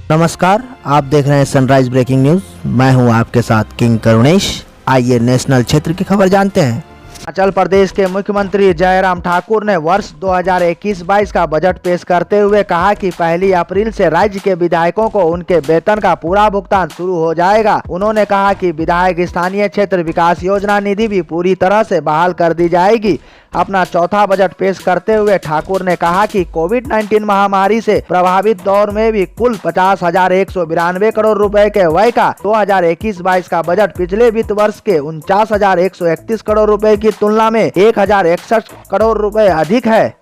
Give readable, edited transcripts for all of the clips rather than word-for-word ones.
नमस्कार, आप देख रहे हैं सनराइज ब्रेकिंग न्यूज। मैं हूं आपके साथ किंग करुणेश। आइए नेशनल क्षेत्र की खबर जानते हैं। हिमाचल प्रदेश के मुख्यमंत्री जयराम ठाकुर ने वर्ष 2021-22 का बजट पेश करते हुए कहा कि 1 अप्रैल से राज्य के विधायकों को उनके वेतन का पूरा भुगतान शुरू हो जाएगा। उन्होंने कहा कि विधायक स्थानीय क्षेत्र विकास योजना निधि भी पूरी तरह से बहाल कर दी जाएगी। अपना चौथा बजट पेश करते हुए ठाकुर ने कहा कि कोविड-19 महामारी से प्रभावित दौर में भी कुल 50,192 करोड़ रुपए के व्यय का 2021-22 का बजट पिछले वित्त वर्ष के 49,131 करोड़ रुपए की तुलना में 1,061 करोड़ रुपए अधिक है।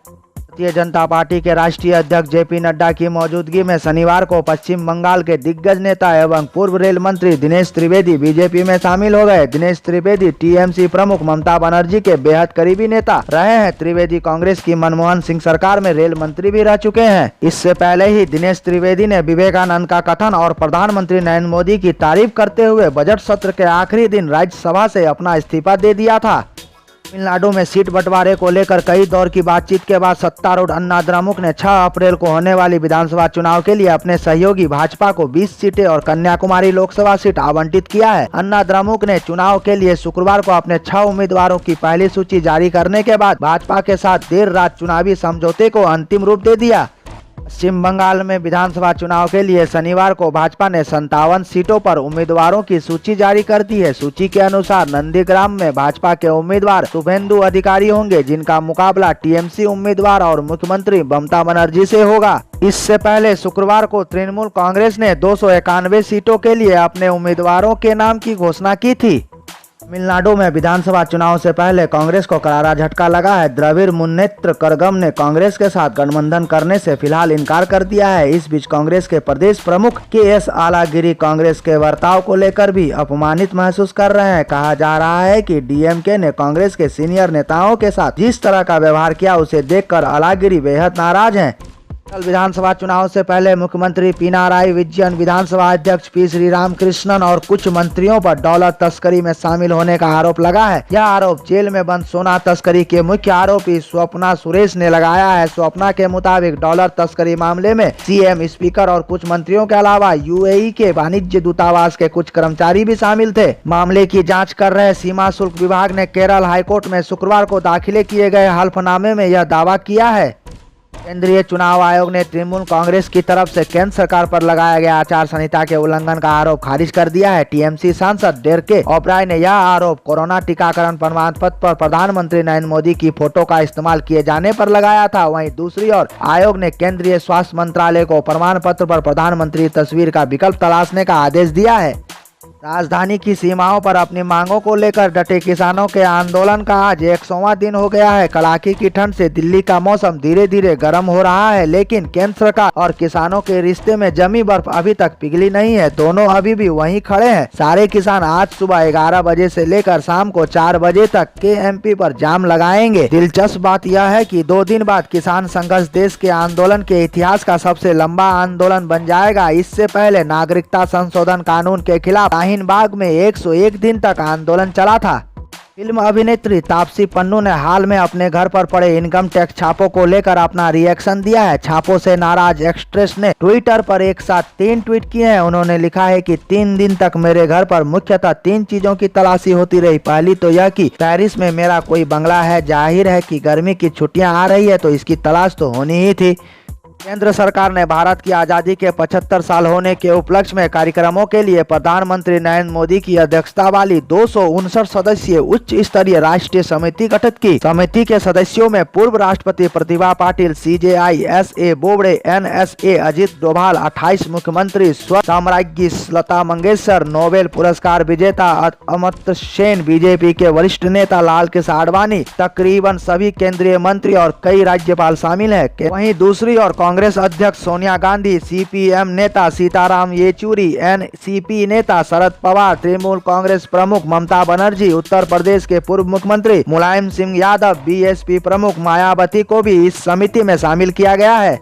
भारतीय जनता पार्टी के राष्ट्रीय अध्यक्ष जेपी नड्डा की मौजूदगी में शनिवार को पश्चिम बंगाल के दिग्गज नेता एवं पूर्व रेल मंत्री दिनेश त्रिवेदी बीजेपी में शामिल हो गए। दिनेश त्रिवेदी टीएमसी प्रमुख ममता बनर्जी के बेहद करीबी नेता रहे हैं। त्रिवेदी कांग्रेस की मनमोहन सिंह सरकार में रेल मंत्री भी रह चुके हैं। इससे पहले ही दिनेश त्रिवेदी ने विवेकानंद का कथन और प्रधानमंत्री नरेंद्र मोदी की तारीफ करते हुए बजट सत्र के आखिरी दिन राज्यसभा से अपना इस्तीफा दे दिया था। तमिलनाडु में सीट बंटवारे को लेकर कई दौर की बातचीत के बाद सत्तारूढ़ अन्ना द्रमुक ने 6 अप्रैल को होने वाली विधानसभा चुनाव के लिए अपने सहयोगी भाजपा को 20 सीटें और कन्याकुमारी लोकसभा सीट आवंटित किया है। अन्ना द्रमुक ने चुनाव के लिए शुक्रवार को अपने 6 उम्मीदवारों की पहली सूची जारी करने के बाद भाजपा के साथ देर रात चुनावी समझौते को अंतिम रूप दे दिया। पश्चिम बंगाल में विधानसभा चुनाव के लिए शनिवार को भाजपा ने 57 सीटों पर उम्मीदवारों की सूची जारी कर दी है। सूची के अनुसार नंदीग्राम में भाजपा के उम्मीदवार शुभेंदु अधिकारी होंगे, जिनका मुकाबला टीएमसी उम्मीदवार और मुख्यमंत्री ममता बनर्जी से होगा। इससे पहले शुक्रवार को तृणमूल कांग्रेस ने 291 सीटों के लिए अपने उम्मीदवारों के नाम की घोषणा की थी। तमिलनाडु में विधानसभा चुनाव से पहले कांग्रेस को करारा झटका लगा है। द्रविड़ मुन्नेत्र कड़गम ने कांग्रेस के साथ गठबंधन करने से फिलहाल इनकार कर दिया है। इस बीच कांग्रेस के प्रदेश प्रमुख के.एस. आलागिरी कांग्रेस के बर्ताव को लेकर भी अपमानित महसूस कर रहे हैं। कहा जा रहा है कि डीएमके ने कांग्रेस के सीनियर नेताओं के साथ जिस तरह का व्यवहार किया, उसे देखकर आलागिरी बेहद नाराज हैं। कल विधानसभा चुनाव से पहले मुख्यमंत्री पिनाराई विजयन, विधानसभा अध्यक्ष पी श्रीरामकृष्णन और कुछ मंत्रियों पर डॉलर तस्करी में शामिल होने का आरोप लगा है। यह आरोप जेल में बंद सोना तस्करी के मुख्य आरोपी स्वप्ना सुरेश ने लगाया है। स्वप्ना के मुताबिक डॉलर तस्करी मामले में सीएम, स्पीकर और कुछ मंत्रियों के अलावा यूएई के वाणिज्य दूतावास के कुछ कर्मचारी भी शामिल थे। मामले की जाँच कर रहे सीमा शुल्क विभाग ने केरल हाईकोर्ट में शुक्रवार को दाखिल किए गए हल्फनामे में यह दावा किया है। केंद्रीय चुनाव आयोग ने तृणमूल कांग्रेस की तरफ से केंद्र सरकार पर लगाया गया आचार संहिता के उल्लंघन का आरोप खारिज कर दिया है। टीएमसी सांसद डेरेक ओब्रायन ने यह आरोप कोरोना टीकाकरण प्रमाण पत्र पर प्रधानमंत्री नरेंद्र मोदी की फोटो का इस्तेमाल किए जाने पर लगाया था। वहीं दूसरी ओर आयोग ने केंद्रीय स्वास्थ्य मंत्रालय को प्रमाण पत्र पर प्रधानमंत्री तस्वीर का विकल्प तलाशने का आदेश दिया है। राजधानी की सीमाओं पर अपनी मांगों को लेकर डटे किसानों के आंदोलन का आज 100वां दिन हो गया है। कड़ाके की ठंड से दिल्ली का मौसम धीरे धीरे गर्म हो रहा है, लेकिन केंद्र सरकार और किसानों के रिश्ते में जमी बर्फ अभी तक पिघली नहीं है। दोनों अभी भी वहीं खड़े हैं। सारे किसान आज सुबह 11 बजे से लेकर शाम को 4 बजे तक केएमपी पर जाम लगाएंगे। दिलचस्प बात यह है कि 2 दिन बाद किसान संघर्ष देश के आंदोलन के इतिहास का सबसे लंबा आंदोलन बन जाएगा। इससे पहले नागरिकता संशोधन कानून के खिलाफ बाग में 101 दिन तक आंदोलन चला था। फिल्म अभिनेत्री तापसी पन्नू ने हाल में अपने घर पर पड़े इनकम टैक्स छापों को लेकर अपना रिएक्शन दिया है। छापों से नाराज एक्ट्रेस ने ट्विटर पर एक साथ 3 ट्वीट किए हैं। उन्होंने लिखा है कि 3 दिन तक मेरे घर पर मुख्यतः 3 चीजों की तलाशी होती रही। पहली तो यह कि पेरिस में मेरा कोई बंगला है। जाहिर है कि गर्मी की छुट्टियां आ रही है तो इसकी तलाश तो होनी ही थी। केंद्र सरकार ने भारत की आज़ादी के 75 साल होने के उपलक्ष्य में कार्यक्रमों के लिए प्रधानमंत्री नरेंद्र मोदी की अध्यक्षता वाली 259 सदस्यीय उच्च स्तरीय राष्ट्रीय समिति गठित की। समिति के सदस्यों में पूर्व राष्ट्रपति प्रतिभा पाटिल, सीजेआई, एसए बोबड़े, एनएसए अजित डोभाल, 28 मुख्यमंत्री, स्व साम्राज्ञी लता मंगेशकर, नोबेल पुरस्कार विजेता अमर्त्य सेन, बीजेपी के वरिष्ठ नेता लाल कृष्ण आडवाणी, तकरीबन सभी केंद्रीय मंत्री और कई राज्यपाल शामिल है। वहीं दूसरी ओर कांग्रेस अध्यक्ष सोनिया गांधी, सीपीएम नेता सीताराम येचुरी, एनसीपी नेता शरद पवार, तृणमूल कांग्रेस प्रमुख ममता बनर्जी, उत्तर प्रदेश के पूर्व मुख्यमंत्री मुलायम सिंह यादव, बीएसपी प्रमुख मायावती को भी इस समिति में शामिल किया गया है।